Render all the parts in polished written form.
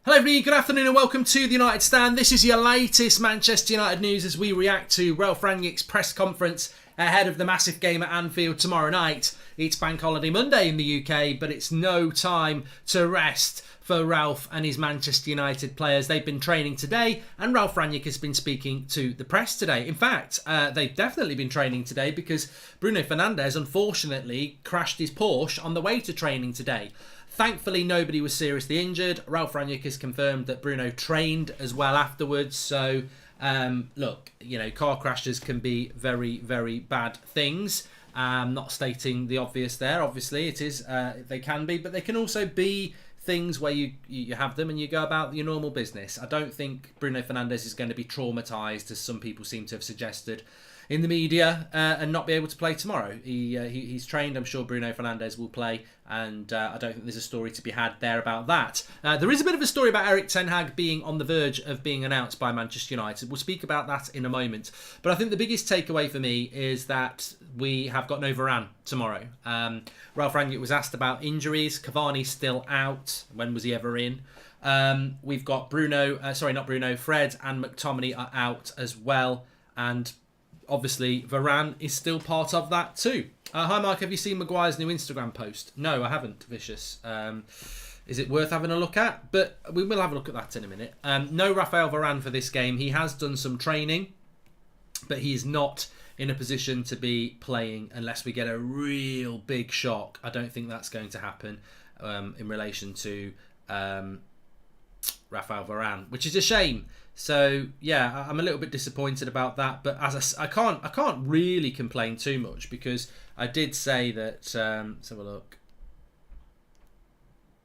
Hello everybody, good afternoon and welcome to the United Stand. This is your latest Manchester United news as we react to Ralf Rangnick's press conference ahead of the massive game at Anfield tomorrow night. It's Bank Holiday Monday in the UK, but it's no time to rest for Ralf and his Manchester United players. They've been training today and Ralf Rangnick has been speaking to the press today. In fact, they've definitely been training today because Bruno Fernandes unfortunately crashed his Porsche on the way to training today. Thankfully, nobody was seriously injured. Ralf Rangnick has confirmed that Bruno trained as well afterwards. So, look, you know, car crashes can be very, very bad things. Not stating the obvious there. Obviously, it is. They can be, but they can also be things where you have them and you go about your normal business. I don't think Bruno Fernandes is going to be traumatised, as some people seem to have suggested in the media, and not be able to play tomorrow. He's trained. I'm sure Bruno Fernandes will play, and I don't think there's a story to be had there about that. There is a bit of a story about Erik Ten Hag being on the verge of being announced by Manchester United. We'll speak about that in a moment. But I think the biggest takeaway for me is that we have got no Varane tomorrow. Ralf Rangnick was asked about injuries. Cavani's still out. When was he ever in? We've got Fred and McTominay are out as well. And obviously, Varane is still part of that too. Hi, Mike. Have you seen Maguire's new Instagram post? No, I haven't, Vicious. Is it worth having a look at? But we will have a look at that in a minute. No Raphael Varane for this game. He has done some training, but he is not in a position to be playing unless we get a real big shock. I don't think that's going to happen in relation to Raphael Varane, which is a shame. So yeah, I'm a little bit disappointed about that, but as I can't really complain too much because I did say that. Let's have a look.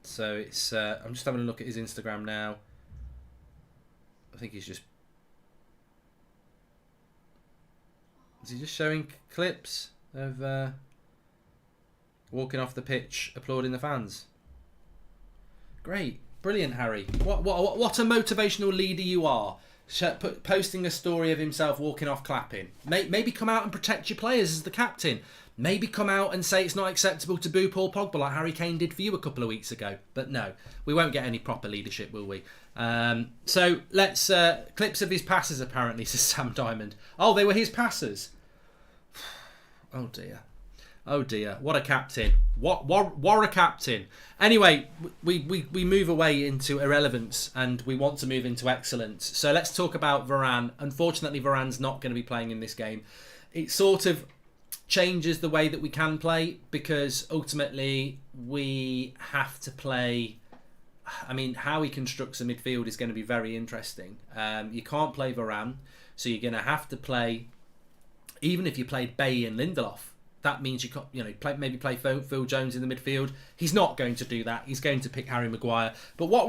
So it's I'm just having a look at his Instagram now. I think is he just showing clips of walking off the pitch, applauding the fans? Great. Brilliant, Harry. What a motivational leader you are. Posting a story of himself walking off clapping. Maybe come out and protect your players as the captain. Maybe come out and say it's not acceptable to boo Paul Pogba like Harry Kane did for you a couple of weeks ago. But no, we won't get any proper leadership, will we? So let's... clips of his passes, apparently, says Sam Diamond. Oh, they were his passes. Oh, dear. Oh dear, what a captain. What a captain. Anyway, we move away into irrelevance and we want to move into excellence. So let's talk about Varane. Unfortunately, Varane's not going to be playing in this game. It sort of changes the way that we can play because ultimately we have to play... I mean, how he constructs a midfield is going to be very interesting. You can't play Varane, so you're going to have to play... Even if you played Bailly and Lindelof, that means you can't, maybe play Phil Jones in the midfield. He's not going to do that. He's going to pick Harry Maguire. But why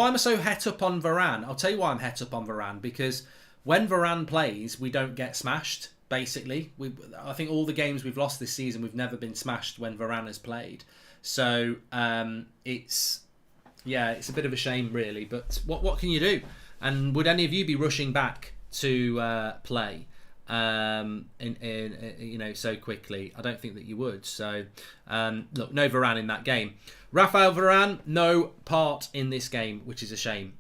am I so het up on Varane? I'll tell you why I'm het up on Varane. Because when Varane plays, we don't get smashed, basically. I think all the games we've lost this season, we've never been smashed when Varane has played. So it's a bit of a shame, really. But what can you do? And would any of you be rushing back to play? So quickly? I don't think that you would. So look, no Varane in that game. Raphael Varane, no part in this game, which is a shame.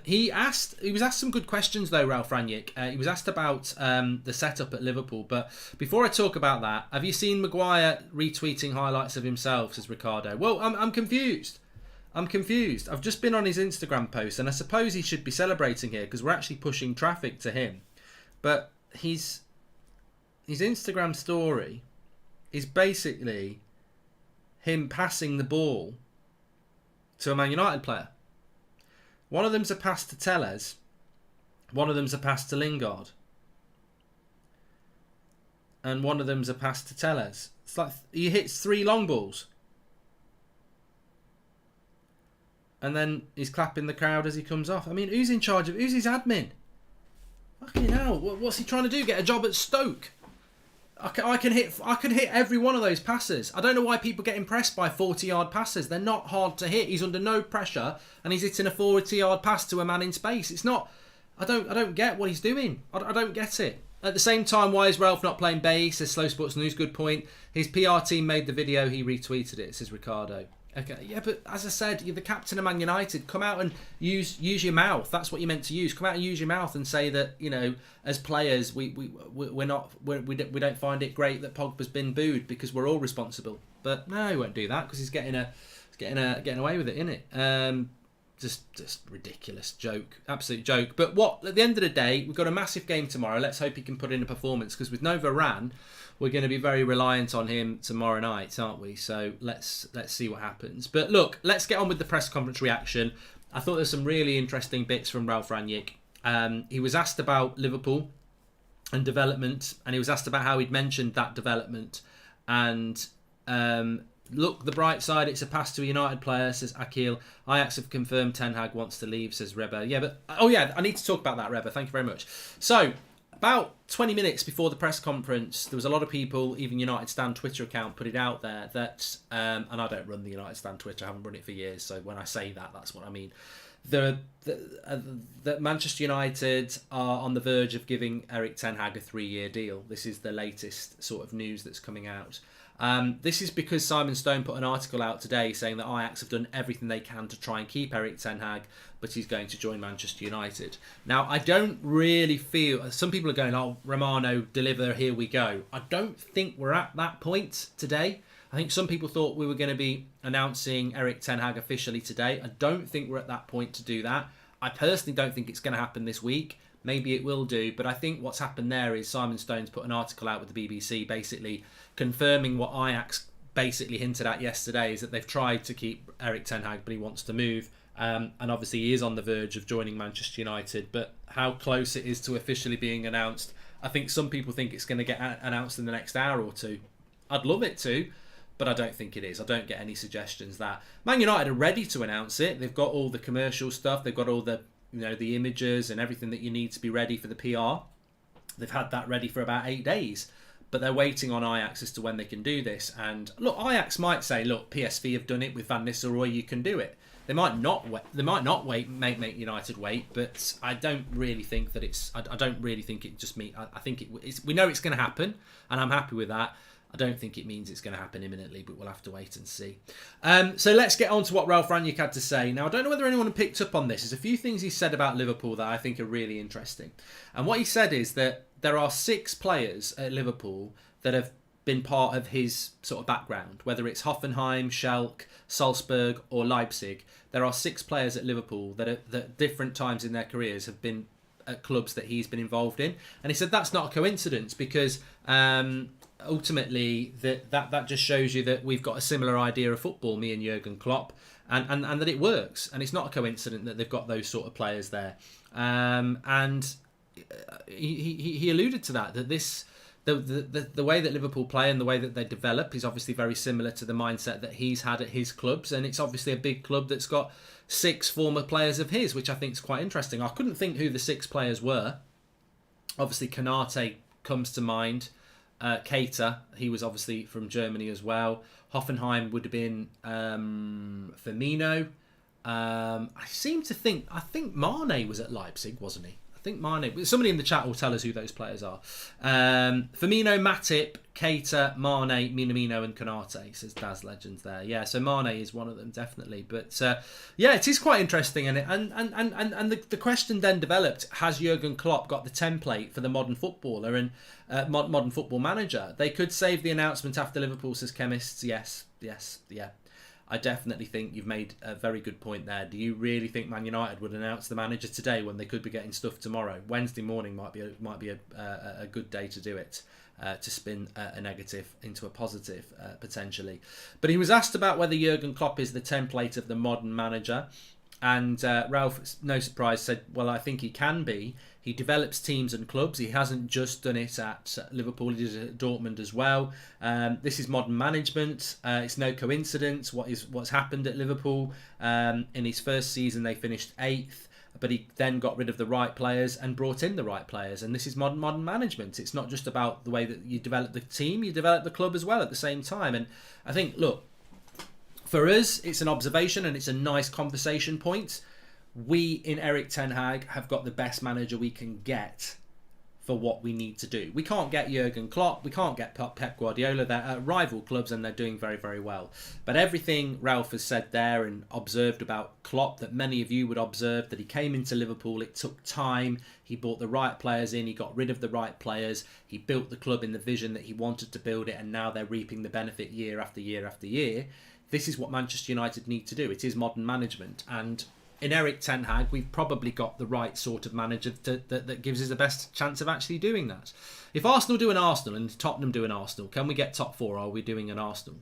He was asked some good questions though, Ralf Rangnick. He was asked about the setup at Liverpool, but before I talk about that, have you seen Maguire retweeting highlights of himself, says Ricardo? Well, I'm confused. I've just been on his Instagram post and I suppose he should be celebrating here because we're actually pushing traffic to him, but his Instagram story is basically him passing the ball to a Man United player. One of them's a pass to Telles. One of them's a pass to Lingard. And one of them's a pass to Telles. It's like he hits 3 long balls. And then he's clapping the crowd as he comes off. I mean, who's in charge of... Who's his admin? Fucking hell, what's he trying to do? Get a job at Stoke? I can hit every one of those passes. I don't know why people get impressed by 40-yard passes. They're not hard to hit. He's under no pressure and he's hitting a 40-yard pass to a man in space. It's not... I don't get what he's doing. I don't get it. At the same time, why is Ralf not playing Bailly? Says Slow Sports News. Good point. His PR team made the video. He retweeted it, says Ricardo. Okay, yeah, but as I said, you're the captain of Man United. Come out and use your mouth. That's what you're meant to use. Come out and use your mouth and say that, you know, as players, we don't find it great that Pogba's been booed because we're all responsible. But no, he won't do that because he's getting away with it, innit? Just ridiculous joke, absolute joke. But at the end of the day, we've got a massive game tomorrow. Let's hope he can put in a performance because with no Varane, we're going to be very reliant on him tomorrow night, aren't we? So let's see what happens. But look, let's get on with the press conference reaction. I thought there's some really interesting bits from Ralf Rangnick. He was asked about Liverpool and development, and he was asked about how he'd mentioned that development. And look, the bright side, it's a pass to a United player, says Akil. Ajax have confirmed Ten Hag wants to leave, says Reba. Yeah, but I need to talk about that, Reba. Thank you very much. So, about 20 minutes before the press conference, there was a lot of people, even United Stand Twitter account, put it out there that, and I don't run the United Stand Twitter, I haven't run it for years, so when I say that, that's what I mean. That Manchester United are on the verge of giving Erik Ten Hag a 3-year deal. This is the latest sort of news that's coming out. This is because Simon Stone put an article out today saying that Ajax have done everything they can to try and keep Erik Ten Hag, but he's going to join Manchester United. Now, I don't really feel... Some people are going, oh, Romano, deliver, here we go. I don't think we're at that point today. I think some people thought we were going to be announcing Erik Ten Hag officially today. I don't think we're at that point to do that. I personally don't think it's going to happen this week. Maybe it will do, but I think what's happened there is Simon Stone's put an article out with the BBC basically confirming what Ajax basically hinted at yesterday, is that they've tried to keep Erik Ten Hag, but he wants to move. And obviously he is on the verge of joining Manchester United, but how close it is to officially being announced, I think some people think it's going to get announced in the next hour or two. I'd love it to, but I don't think it is. I don't get any suggestions that. Man United are ready to announce it. They've got all the commercial stuff. They've got all the, you know, the images and everything that you need to be ready for the PR. They've had that ready for about 8 days, but they're waiting on Ajax as to when they can do this. And look, Ajax might say, look, PSV have done it with Van Nistelrooy, you can do it. They might not wait. They might not wait. Make United wait, but I don't really think that it's. I don't really think it just means. I think it's. We know it's going to happen, and I'm happy with that. I don't think it means it's going to happen imminently, but we'll have to wait and see. So let's get on to what Ralf Rangnick had to say. Now, I don't know whether anyone picked up on this. There's a few things he said about Liverpool that I think are really interesting. And what he said is that there are 6 players at Liverpool that have been part of his sort of background, whether it's Hoffenheim, Schalke, Salzburg or Leipzig. There are 6 players at Liverpool that at different times in their careers have been at clubs that he's been involved in. And he said that's not a coincidence because ultimately that just shows you that we've got a similar idea of football, me and Jurgen Klopp, and that it works. And it's not a coincidence that they've got those sort of players there. And he alluded to that this... The way that Liverpool play and the way that they develop is obviously very similar to the mindset that he's had at his clubs, and it's obviously a big club that's got 6 former players of his, which I think is quite interesting. I couldn't think who the 6 players were. Obviously, Konate comes to mind. Keita, he was obviously from Germany as well. Hoffenheim would have been Firmino. I think Mane was at Leipzig, wasn't he? I think Mane. Somebody in the chat will tell us who those players are. Firmino, Matip, Keita, Mane, Minamino and Konate, says Daz Legends there. Yeah, so Mane is one of them, definitely. But yeah, it is quite interesting. And the question then developed, has Jurgen Klopp got the template for the modern footballer and modern football manager? They could save the announcement after Liverpool, says Chemists. Yes, yeah. I definitely think you've made a very good point there. Do you really think Man United would announce the manager today when they could be getting stuff tomorrow? Wednesday morning might be a good day to do it, to spin a negative into a positive potentially. But he was asked about whether Jurgen Klopp is the template of the modern manager, and Ralf, no surprise, said, well, I think he can be. He develops teams and clubs. He hasn't just done it at Liverpool. He did it at Dortmund as well. This is modern management. It's no coincidence what's happened at Liverpool. In his first season, they finished 8th, but he then got rid of the right players and brought in the right players. And this is modern management. It's not just about the way that you develop the team, you develop the club as well at the same time. And I think, look, for us, it's an observation and it's a nice conversation point. We, in Erik Ten Hag, have got the best manager we can get for what we need to do. We can't get Jurgen Klopp, we can't get Pep Guardiola. They're at rival clubs and they're doing very, very well. But everything Ralph has said there and observed about Klopp that many of you would observe, that he came into Liverpool, it took time, he brought the right players in, he got rid of the right players, he built the club in the vision that he wanted to build it, and now they're reaping the benefit year after year after year. This is what Manchester United need to do. It is modern management, and in Erik ten Hag, we've probably got the right sort of manager that gives us the best chance of actually doing that. If Arsenal do an Arsenal and Tottenham do an Arsenal, can we get top 4, or are we doing an Arsenal?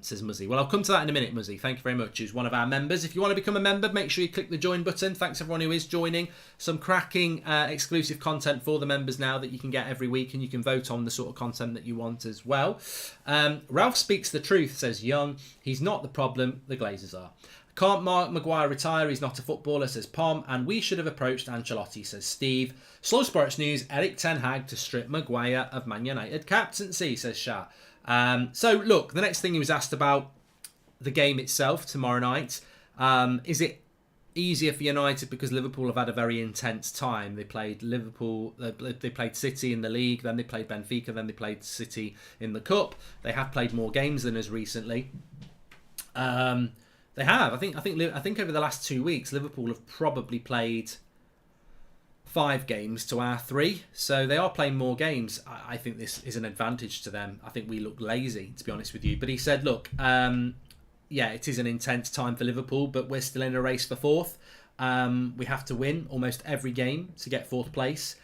Says Muzzy. Well, I'll come to that in a minute, Muzzy. Thank you very much. Who's one of our members. If you want to become a member, make sure you click the join button. Thanks everyone who is joining. Some cracking exclusive content for the members now that you can get every week, and you can vote on the sort of content that you want as well. Ralph speaks the truth, says Young. He's not the problem, the Glazers are. Can't Mark Maguire retire? He's not a footballer, says Pom. And we should have approached Ancelotti, says Steve. Slow Sports News, Erik ten Hag to strip Maguire of Man United captaincy, says Shah. So, look, the next thing he was asked about the game itself tomorrow night. Is it easier for United because Liverpool have had a very intense time? They played Liverpool, they played City in the league, then they played Benfica, then they played City in the Cup. They have played more games than us recently. They have. I think over the last 2 weeks, Liverpool have probably played 5 games to our 3, so they are playing more games. I think this is an advantage to them. I think we look lazy, to be honest with you. But he said, look, yeah, it is an intense time for Liverpool, but we're still in a race for 4th. We have to win almost every game to get 4th place.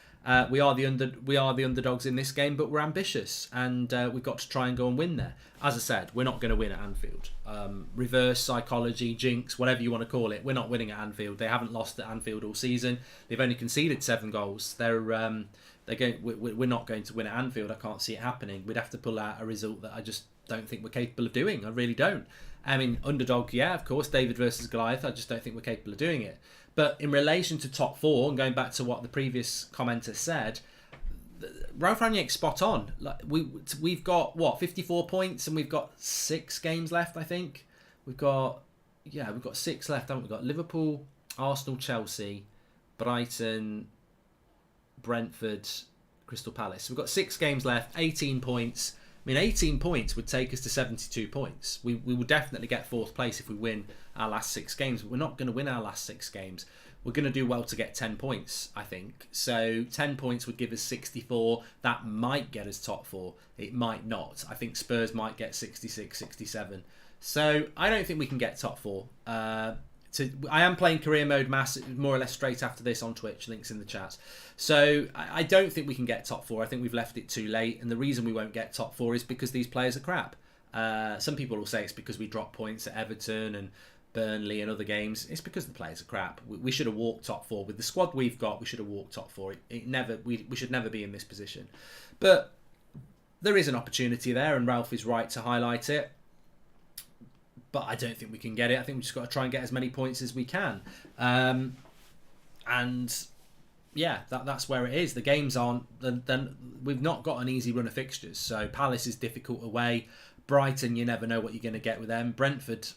We are the underdogs in this game, but we're ambitious, and we've got to try and go and win there. As I said, we're not going to win at Anfield. Reverse psychology, jinx, whatever you want to call it, we're not winning at Anfield. They haven't lost at Anfield all season. They've only conceded 7 goals. We're not going to win at Anfield. I can't see it happening. We'd have to pull out a result that I just don't think we're capable of doing. I really don't. I mean, underdog, yeah, of course, David versus Goliath. I just don't think we're capable of doing it. But in relation to top 4, and going back to what the previous commenter said, Ralf Rangnick's spot on. Like we've got 54 points, and we've got 6 games left. I think we've got 6 left. Haven't we? We've got Liverpool, Arsenal, Chelsea, Brighton, Brentford, Crystal Palace. We've got 6 games left. 18 points. I mean, 18 points would take us to 72 points. We will definitely get 4th place if we win our last 6 games, but we're not going to win our last 6 games. We're going to do well to get 10 points, I think. So 10 points would give us 64. That might get us top 4. It might not. I think Spurs might get 66, 67. So I don't think we can get top 4. I am playing career mode more or less straight after this on Twitch. Links in the chat. So I don't think we can get top 4. I think we've left it too late. And the reason we won't get top 4 is because these players are crap. Some people will say it's because we dropped points at Everton and Burnley and other games. It's because the players are crap. We should have walked top 4. With the squad we've got, we should have walked top 4. We should never be in this position. But there is an opportunity there, and Ralph is right to highlight it. But I don't think we can get it. I think we've just got to try and get as many points as we can. And yeah, that's where it is. The games aren't... Then we've not got an easy run of fixtures. So Palace is difficult away. Brighton, you never know what you're going to get with them. Brentford,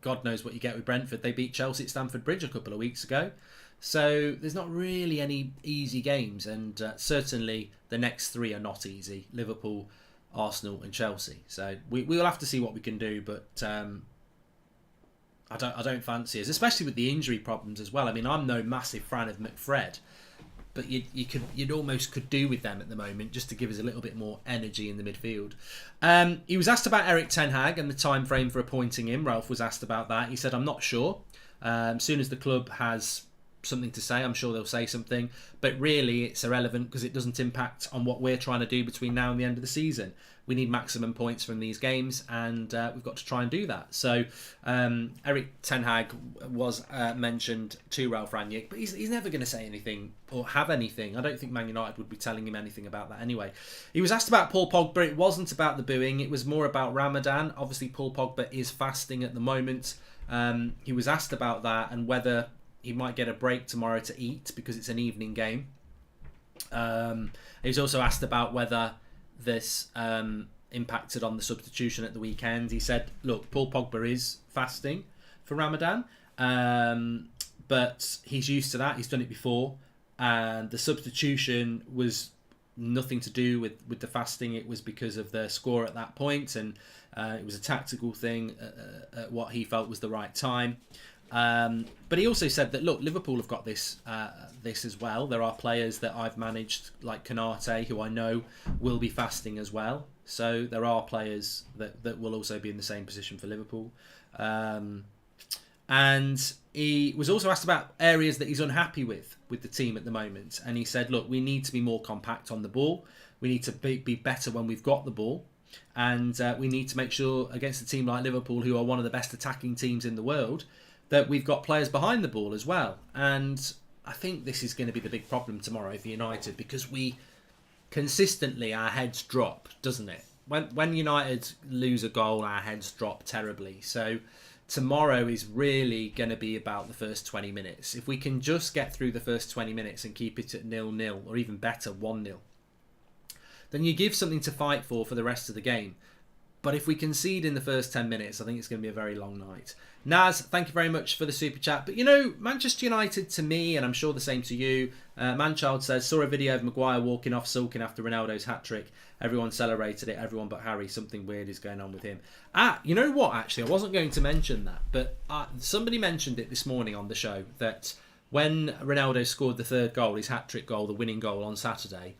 God knows what you get with Brentford. They beat Chelsea at Stamford Bridge a couple of weeks ago. So there's not really any easy games. And certainly the next 3 are not easy. Liverpool, Arsenal and Chelsea. So we'll have to see what we can do, but I don't fancy us, especially with the injury problems as well. I mean, I'm no massive fan of McFred, but you'd almost could do with them at the moment just to give us a little bit more energy in the midfield. He was asked about Erik ten Hag and the time frame for appointing him. Ralph was asked about that. He said, I'm not sure. As soon as the club has something to say, I'm sure they'll say something, but really it's irrelevant because it doesn't impact on what we're trying to do between now and the end of the season. We need maximum points from these games, and we've got to try and do that. So Erik ten Hag was mentioned to Ralf Rangnick, but he's never going to say anything or have anything. I don't think Man United would be telling him anything about that anyway. He was asked about Paul Pogba. It wasn't about the booing, it was more about Ramadan. Obviously Paul Pogba is fasting at the moment. He was asked about that and whether he might get a break tomorrow to eat because it's an evening game. He was also asked about whether this impacted on the substitution at the weekend. He said, look, Paul Pogba is fasting for Ramadan, but he's used to that. He's done it before. and the substitution was nothing to do with the fasting. It was because of the score at that point, and it was a tactical thing at what he felt was the right time. But he also said that, look, Liverpool have got this as well. There are players that I've managed, like Konate, who I know will be fasting as well. So there are players that will also be in the same position for Liverpool. And he was also asked about areas that he's unhappy with the team at the moment. And he said, look, we need to be more compact on the ball. We need to be better when we've got the ball. And we need to make sure against a team like Liverpool, who are one of the best attacking teams in the world, that we've got players behind the ball as well. And I think this is going to be the big problem tomorrow for United, because we consistently, our heads drop, doesn't it? When United lose a goal, our heads drop terribly. So tomorrow is really going to be about the first 20 minutes. If we can just get through the first 20 minutes and keep it at 0-0, or even better, 1-0, then you give something to fight for the rest of the game. But if we concede in the first 10 minutes, I think it's going to be a very long night. Naz, thank you very much for the super chat. But, you know, Manchester United, to me, and I'm sure the same to you, Manchild says, saw a video of Maguire walking off sulking after Ronaldo's hat-trick. Everyone celebrated it, everyone but Harry. Something weird is going on with him. You know what, actually? I wasn't going to mention that, but somebody mentioned it this morning on the show, that when Ronaldo scored the third goal, his hat-trick goal, the winning goal on Saturday,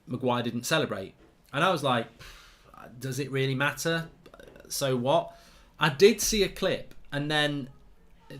Maguire didn't celebrate. And I was like, does it really matter? So what? I did see a clip, and then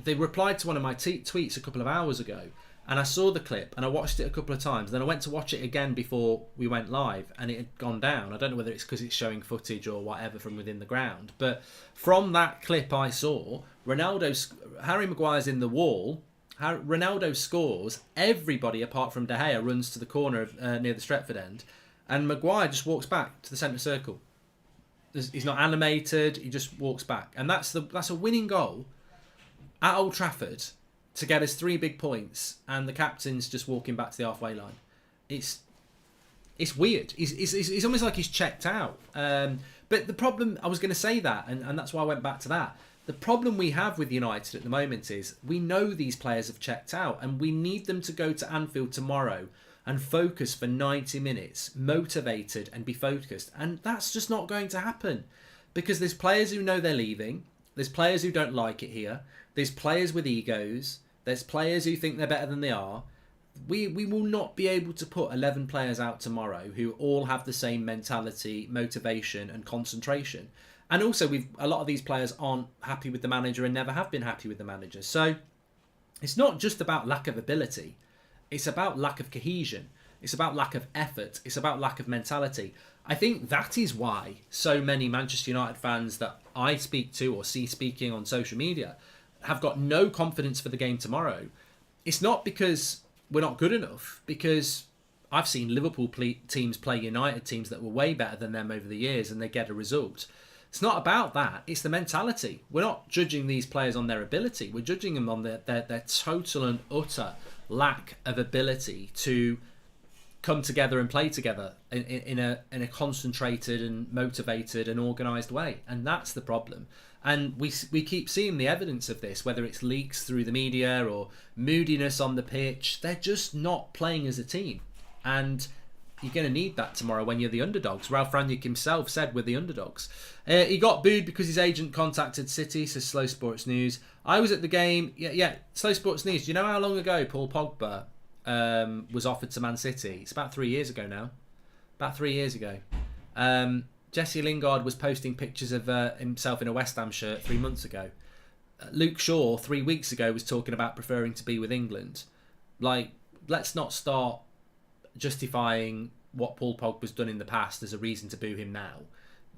they replied to one of my tweets a couple of hours ago, and I saw the clip and I watched it a couple of times. Then I went to watch it again before we went live, and it had gone down. I don't know whether it's because it's showing footage or whatever from within the ground, but from that clip I saw, Harry Maguire's in the wall. Ronaldo scores. Everybody apart from De Gea runs to the corner near the Stretford end, and Maguire just walks back to the centre circle. He's not animated. He just walks back, and that's a winning goal at Old Trafford to get us 3 big points, and the captain's just walking back to the halfway line. It's weird. He's almost like he's checked out. But the problem, I was going to say that, and that's why I went back to that. The problem we have with United at the moment is we know these players have checked out, and we need them to go to Anfield tomorrow and focus for 90 minutes, motivated and be focused. And that's just not going to happen, because there's players who know they're leaving. There's players who don't like it here. There's players with egos. There's players who think they're better than they are. We will not be able to put 11 players out tomorrow who all have the same mentality, motivation and concentration. And also, a lot of these players aren't happy with the manager and never have been happy with the manager. So it's not just about lack of ability. It's about lack of cohesion. It's about lack of effort. It's about lack of mentality. I think that is why so many Manchester United fans that I speak to or see speaking on social media have got no confidence for the game tomorrow. It's not because we're not good enough, because I've seen Liverpool teams play United teams that were way better than them over the years, and they get a result. It's not about that. It's the mentality. We're not judging these players on their ability. We're judging them on their total and utter lack of ability to come together and play together in a concentrated and motivated and organised way. And that's the problem. And we keep seeing the evidence of this, whether it's leaks through the media or moodiness on the pitch. They're just not playing as a team. And you're going to need that tomorrow when you're the underdogs. Ralph Rangnick himself said we're the underdogs. He got booed because his agent contacted City, says Slow Sports News. I was at the game. Yeah, Slow Sports News. Do you know how long ago Paul Pogba was offered to Man City? It's about 3 years ago now. About 3 years ago. Jesse Lingard was posting pictures of himself in a West Ham shirt 3 months ago. Luke Shaw 3 weeks ago was talking about preferring to be with England. Like, let's not start justifying what Paul Pogba's done in the past as a reason to boo him now.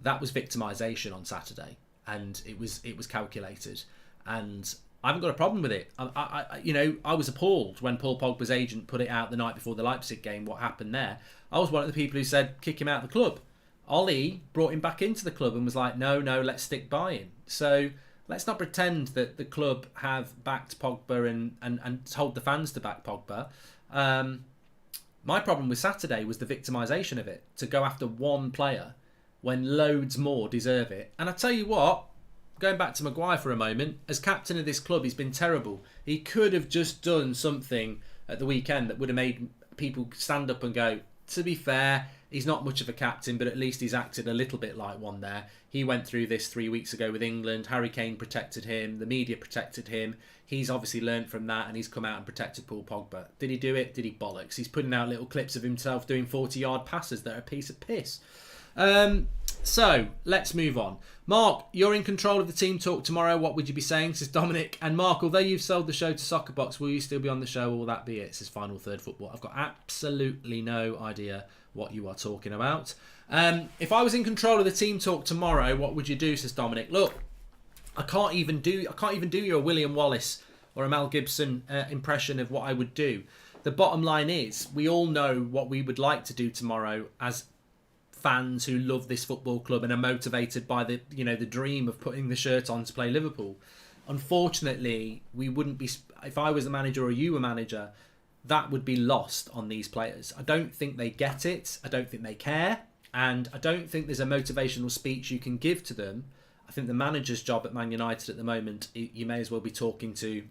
That was victimisation on Saturday, and it was calculated, and I haven't got a problem with it. I was appalled when Paul Pogba's agent put it out the night before the Leipzig game. What happened there? I was one of the people who said kick him out of the club. Ollie brought him back into the club and was like, no, let's stick by him. So let's not pretend that the club have backed Pogba and told the fans to back Pogba. My problem with Saturday was the victimisation of it, to go after one player when loads more deserve it. And I tell you what, going back to Maguire for a moment, as captain of this club, he's been terrible. He could have just done something at the weekend that would have made people stand up and go, to be fair, he's not much of a captain, but at least he's acted a little bit like one there. He went through this 3 weeks ago with England. Harry Kane protected him. The media protected him. He's obviously learned from that, and he's come out and protected Paul Pogba. Did he do it? Did he bollocks? He's putting out little clips of himself doing 40-yard passes that are a piece of piss. So, let's move on. Mark, you're in control of the team talk tomorrow. What would you be saying? Says Dominic. And Mark, although you've sold the show to Soccerbox, will you still be on the show or will that be it? Says Final Third Football. I've got absolutely no idea what you are talking about. If I was in control of the team talk tomorrow, what would you do? Says Dominic. Look, I can't even do your William Wallace or a Mel Gibson impression of what I would do. The bottom line is, we all know what we would like to do tomorrow as fans who love this football club and are motivated by the dream of putting the shirt on to play Liverpool. Unfortunately, we wouldn't be. If I was the manager or you were manager, that would be lost on these players. I don't think they get it. I don't think they care, and I don't think there's a motivational speech you can give to them. I think the manager's job at Man United at the moment, you may as well be talking to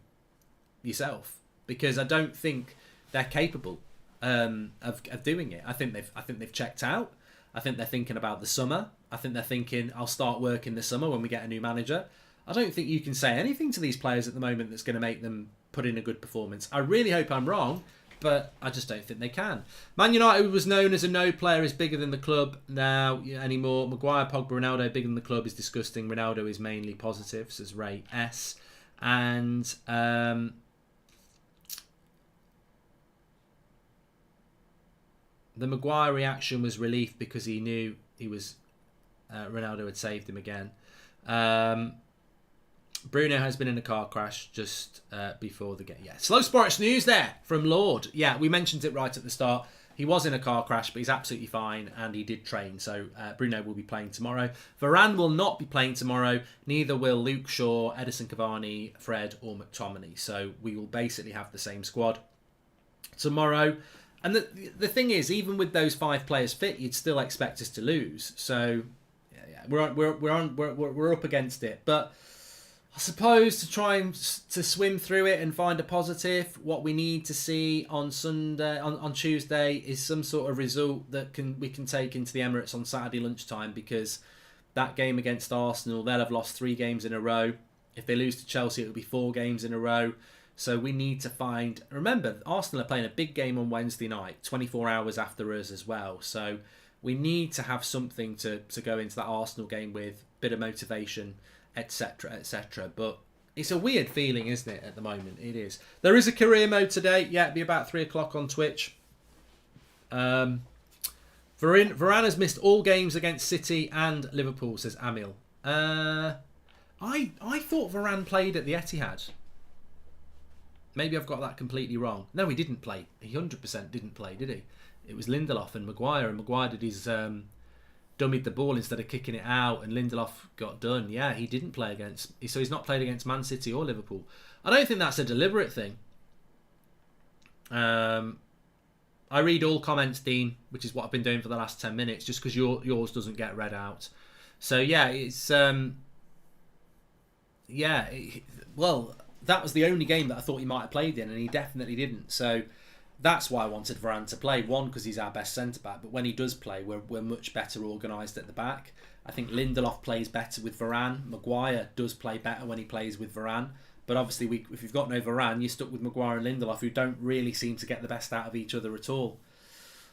yourself, because I don't think they're capable of doing it. I think they've checked out. I think they're thinking about the summer. I think they're thinking, I'll start work in the summer when we get a new manager. I don't think you can say anything to these players at the moment that's going to make them put in a good performance. I really hope I'm wrong, but I just don't think they can. Man United was known as a no player is bigger than the club now anymore. Maguire, Pogba, Ronaldo bigger than the club is disgusting. Ronaldo is mainly positive, says Ray S. And the Maguire reaction was relief because he knew he was Ronaldo had saved him again. Bruno has been in a car crash just before the game. Yeah, Slow Sports News there from Lord. Yeah, we mentioned it right at the start. He was in a car crash, but he's absolutely fine, and he did train. So Bruno will be playing tomorrow. Varane will not be playing tomorrow. Neither will Luke Shaw, Edison Cavani, Fred, or McTominay. So we will basically have the same squad tomorrow. And the thing is, even with those 5 players fit, you'd still expect us to lose. So yeah, we're up against it. But I suppose to try and to swim through it and find a positive, what we need to see on Tuesday is some sort of result that we can take into the Emirates on Saturday lunchtime, because that game against Arsenal, they'll have lost 3 games in a row. If they lose to Chelsea, it'll be 4 games in a row. So we need to find... Remember, Arsenal are playing a big game on Wednesday night, 24 hours after us as well. So we need to have something to go into that Arsenal game with, bit of motivation, etc, etc. But it's a weird feeling, isn't it, at the moment? It is. There is a career mode today. Yeah, it'll be about 3 o'clock on Twitch. Varane has missed all games against City and Liverpool, says Amil. I thought Varane played at the Etihad. Maybe I've got that completely wrong. No, he didn't play. He 100% didn't play, did he? It was Lindelof and Maguire did his dummied the ball instead of kicking it out, and Lindelof got done. Yeah, he didn't play so he's not played against Man City or Liverpool. I don't think that's a deliberate thing. I read all comments, Dean, which is what I've been doing for the last 10 minutes, just because yours doesn't get read out. So yeah, it's well, that was the only game that I thought he might have played in, and he definitely didn't. So that's why I wanted Varane to play. One, because he's our best centre-back, but when he does play, we're much better organised at the back. I think Lindelof plays better with Varane. Maguire does play better when he plays with Varane. But obviously, if you've got no Varane, you're stuck with Maguire and Lindelof, who don't really seem to get the best out of each other at all.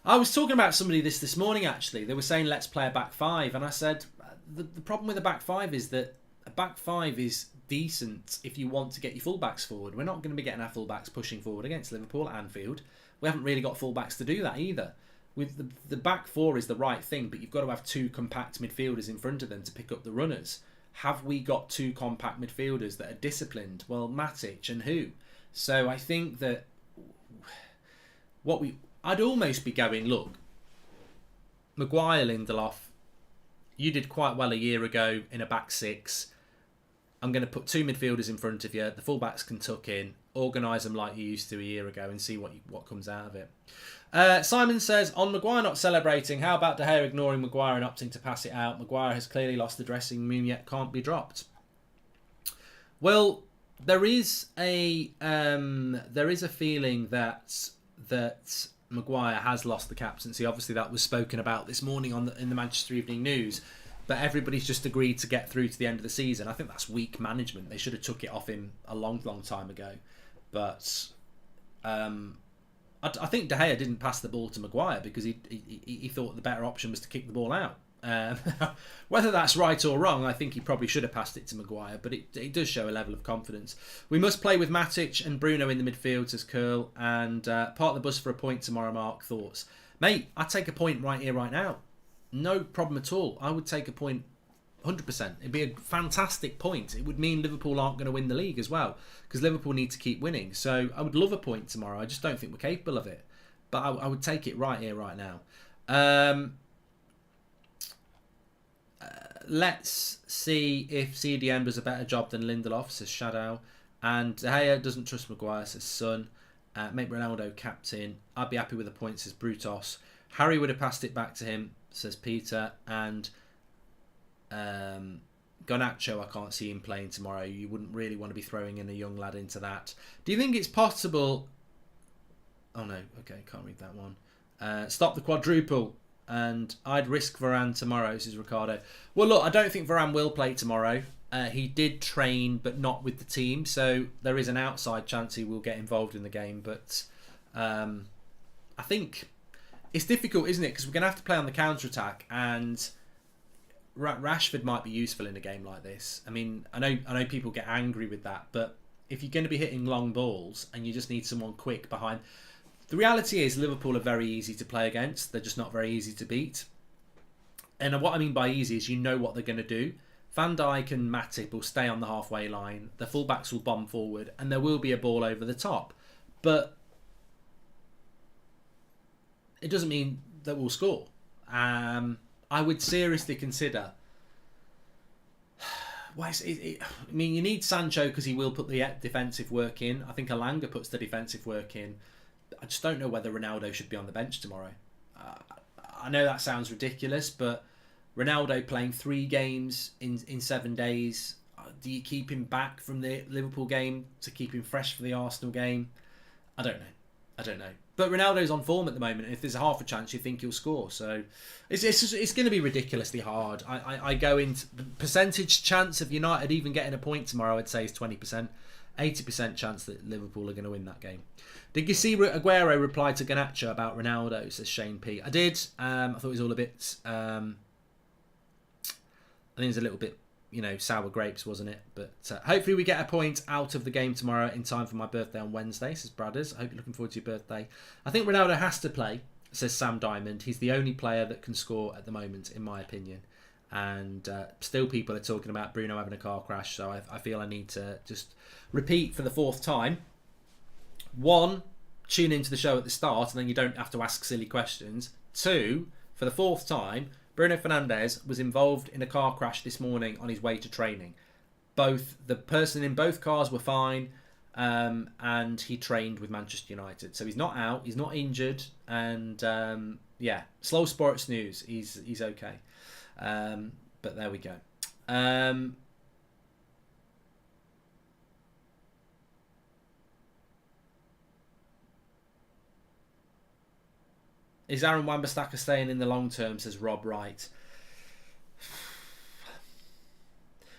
I was talking about somebody this morning, actually. They were saying, let's play a back 5. And I said, the problem with a back 5 is that a back 5 is decent if you want to get your fullbacks forward. We're not going to be getting our fullbacks pushing forward against Liverpool at Anfield. We haven't really got fullbacks to do that either. With the back 4 is the right thing, but you've got to have 2 compact midfielders in front of them to pick up the runners. Have we got 2 compact midfielders that are disciplined? Well, Matic and who? So I think that I'd almost be going, look, Maguire, Lindelof, you did quite well a year ago in a back 6. I'm going to put 2 midfielders in front of you. The fullbacks can tuck in. Organise them like you used to a year ago and see what comes out of it. Simon says, on Maguire not celebrating, how about De Gea ignoring Maguire and opting to pass it out? Maguire has clearly lost the dressing room, yet can't be dropped. Well, There is a feeling that Maguire has lost the captaincy. Obviously, that was spoken about this morning in the Manchester Evening News. But everybody's just agreed to get through to the end of the season. I think that's weak management. They should have took it off him a long, long time ago. But I think De Gea didn't pass the ball to Maguire because he thought the better option was to kick the ball out. Whether that's right or wrong, I think he probably should have passed it to Maguire, but it does show a level of confidence. We must play with Matic and Bruno in the midfield, says Curl, and park the bus for a point tomorrow, Mark. Thoughts? Mate, I'd take a point right here, right now. No problem at all. I would take a point 100%. It'd be a fantastic point. It would mean Liverpool aren't going to win the league as well, because Liverpool need to keep winning. So I would love a point tomorrow. I just don't think we're capable of it. But I would take it right here, right now. Let's see if CDM does a better job than Lindelof, says Shadow. And De Gea doesn't trust Maguire, says Son. Make Ronaldo captain. I'd be happy with the points, says Brutos. Harry would have passed it back to him, says Peter. And Garnacho, I can't see him playing tomorrow. You wouldn't really want to be throwing in a young lad into that. Do you think it's possible... Oh no, okay, can't read that one. Stop the quadruple. And I'd risk Varane tomorrow, says Ricardo. Well, look, I don't think Varane will play tomorrow. He did train, but not with the team. So there is an outside chance he will get involved in the game. But I think it's difficult, isn't it? Because we're going to have to play on the counter-attack. And Rashford might be useful in a game like this. I mean, I know people get angry with that. But if you're going to be hitting long balls and you just need someone quick behind... The reality is Liverpool are very easy to play against. They're just not very easy to beat. And what I mean by easy is you know what they're going to do. Van Dijk and Matip will stay on the halfway line. The fullbacks will bomb forward. And there will be a ball over the top. But it doesn't mean that we'll score. I would seriously consider... I mean, you need Sancho because he will put the defensive work in. I think Alanga puts the defensive work in. I just don't know whether Ronaldo should be on the bench tomorrow. I know that sounds ridiculous, but Ronaldo playing 3 games in 7 days, do you keep him back from the Liverpool game to keep him fresh for the Arsenal game? I don't know. But Ronaldo's on form at the moment, and if there's a half a chance, you think he'll score. So it's going to be ridiculously hard. I go into the percentage chance of United even getting a point tomorrow, I'd say is 20%. 80% chance that Liverpool are going to win that game. Did you see Aguero reply to Garnacho about Ronaldo, says Shane P? I did. I thought it was all a bit... I think it was a little bit, sour grapes, wasn't it? But hopefully we get a point out of the game tomorrow in time for my birthday on Wednesday, says Bradders. I hope you're looking forward to your birthday. I think Ronaldo has to play, says Sam Diamond. He's the only player that can score at the moment, in my opinion. And still people are talking about Bruno having a car crash, so I feel I need to just repeat for the 4th time. 1, tune into the show at the start and then you don't have to ask silly questions. 2, for the 4th time, Bruno Fernandes was involved in a car crash this morning on his way to training. The person in both cars were fine, and he trained with Manchester United. So he's not out, he's not injured, and slow sports news, he's okay. But there we go. Is Aaron Wan-Bissaka staying in the long term, says Rob Wright.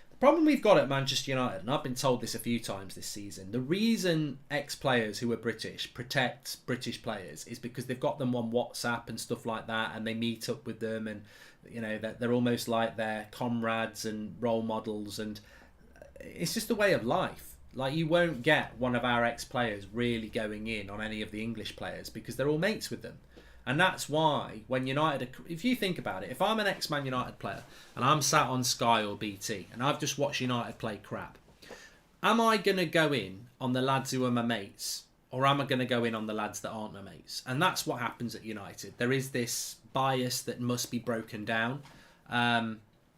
The problem we've got at Manchester United, and I've been told this a few times this season, the reason ex-players who are British protect British players is because they've got them on WhatsApp and stuff like that, and they meet up with them, and they're almost like their comrades and role models, and it's just a way of life. Like, you won't get one of our ex-players really going in on any of the English players because they're all mates with them. And that's why when United, if you think about it, if I'm an ex-Man United player and I'm sat on Sky or BT and I've just watched United play crap, am I going to go in on the lads who are my mates, or am I going to go in on the lads that aren't my mates? And that's what happens at United. There is this bias that must be broken down.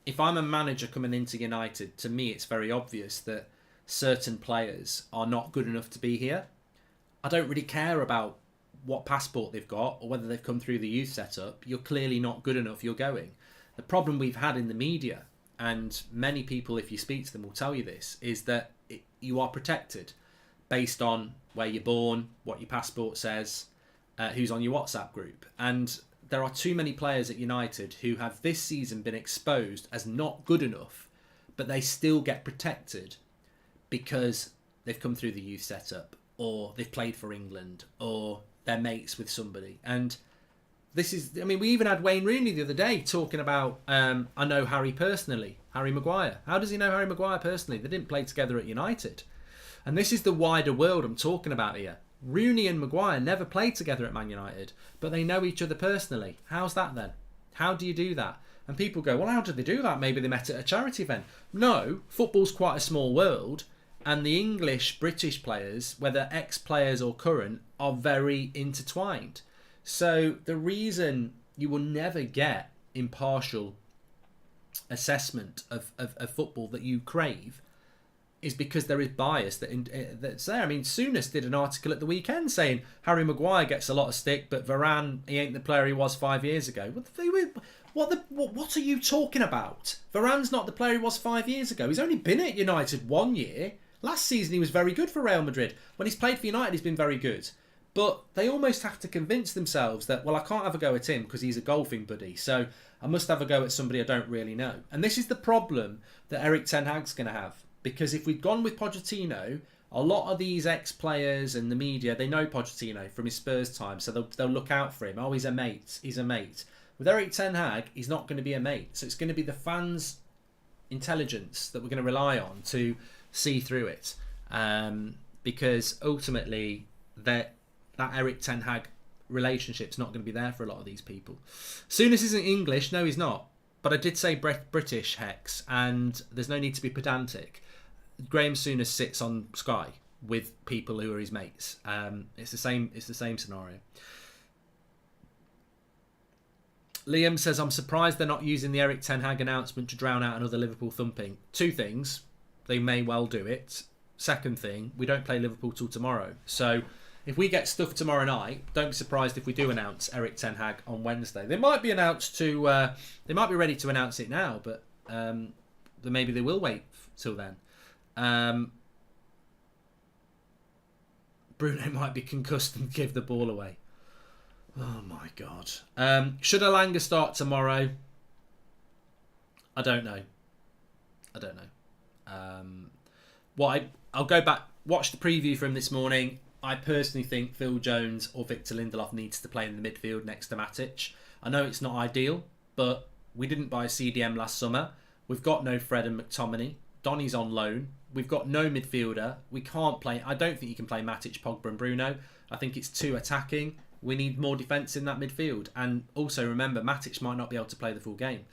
If I'm a manager coming into United, to me it's very obvious that certain players are not good enough to be here. I don't really care about what passport they've got or whether they've come through the youth setup. You're clearly not good enough, you're going. The problem we've had in the media, and many people, if you speak to them, will tell you this, is that you are protected based on where you're born, what your passport says, who's on your WhatsApp group. And there are too many players at United who have this season been exposed as not good enough, but they still get protected because they've come through the youth setup, or they've played for England, or they're mates with somebody. And this is, I mean, we even had Wayne Rooney the other day talking about, I know Harry personally, Harry Maguire. How does he know Harry Maguire personally? They didn't play together at United. And this is the wider world I'm talking about here. Rooney and Maguire never played together at Man United, but they know each other personally. How's that then? How do you do that? And people go, well, how did they do that? Maybe they met at a charity event. No, football's quite a small world, and the English, British players, whether ex-players or current, are very intertwined. So the reason you will never get impartial assessment of football that you crave is because there is bias that's there. I mean, Souness did an article at the weekend saying Harry Maguire gets a lot of stick, but Varane, he ain't the player he was 5 years ago. What are you talking about? Varane's not the player he was 5 years ago. He's only been at United 1 year. Last season he was very good for Real Madrid. When he's played for United, he's been very good. But they almost have to convince themselves that, well, I can't have a go at him because he's a golfing buddy, so I must have a go at somebody I don't really know. And this is the problem that Erik ten Hag's going to have. Because if we'd gone with Pochettino, a lot of these ex-players and the media, they know Pochettino from his Spurs time, so they'll look out for him. Oh, he's a mate. He's a mate. With Erik ten Hag, he's not going to be a mate. So it's going to be the fans' intelligence that we're going to rely on to see through it. Because ultimately, that Erik ten Hag relationship's not going to be there for a lot of these people. Souness isn't English. No, he's not. But I did say British, Hex, and there's no need to be pedantic. Graham Souness sits on Sky with people who are his mates. It's the same scenario. Liam says, I'm surprised they're not using the Erik ten Hag announcement to drown out another Liverpool thumping. Two things. They may well do it. Second thing, we don't play Liverpool till tomorrow. So if we get stuff tomorrow night, don't be surprised if we do announce Erik ten Hag on Wednesday. They might be announced to. They might be ready to announce it now, but maybe they will wait till then. Bruno might be concussed and give the ball away. Oh my God. Should Alanga start tomorrow? I don't know. I'll go back, watch the preview from this morning. I personally think Phil Jones or Victor Lindelof needs to play in the midfield next to Matic. I know it's not ideal, but we didn't buy CDM last summer. We've got no Fred and McTominay. Donny's on loan. We've got no midfielder. We can't play. I don't think you can play Matic, Pogba and Bruno. I think it's too attacking. We need more defence in that midfield. And also remember, Matic might not be able to play the full game.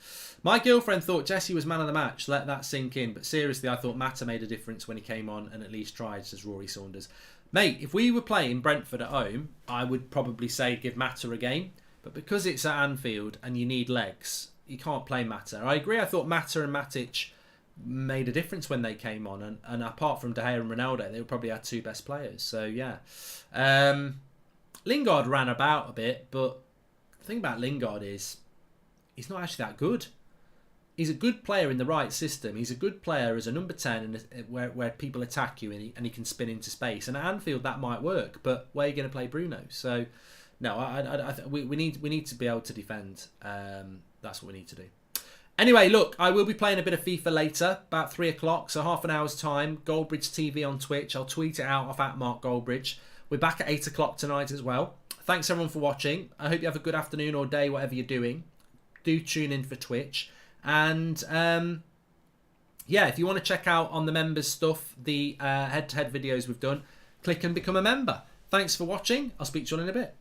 My girlfriend thought Jesse was man of the match. Let that sink in. But seriously, I thought Mata made a difference when he came on and at least tried, says Rory Saunders. Mate, if we were playing Brentford at home, I would probably say give Mata a game. But because it's at Anfield and you need legs, you can't play Mata. I agree, I thought Mata and Matic made a difference when they came on. And apart from De Gea and Ronaldo, they were probably our two best players. So, yeah. Lingard ran about a bit, but the thing about Lingard is he's not actually that good. He's a good player in the right system. He's a good player as a number 10 and where people attack you and he can spin into space. And at Anfield that might work, but where are you going to play Bruno? So no, we need to be able to defend. That's what we need to do. Anyway, look, I will be playing a bit of FIFA later, about 3 o'clock, so half an hour's time. Goldbridge TV on Twitch. I'll tweet it out off at Mark Goldbridge. We're back at 8 o'clock tonight as well. Thanks everyone for watching. I hope you have a good afternoon or day, whatever you're doing. Do tune in for Twitch. And yeah, if you want to check out on the members stuff, the head-to-head videos we've done, click and become a member. Thanks for watching. I'll speak to you all in a bit.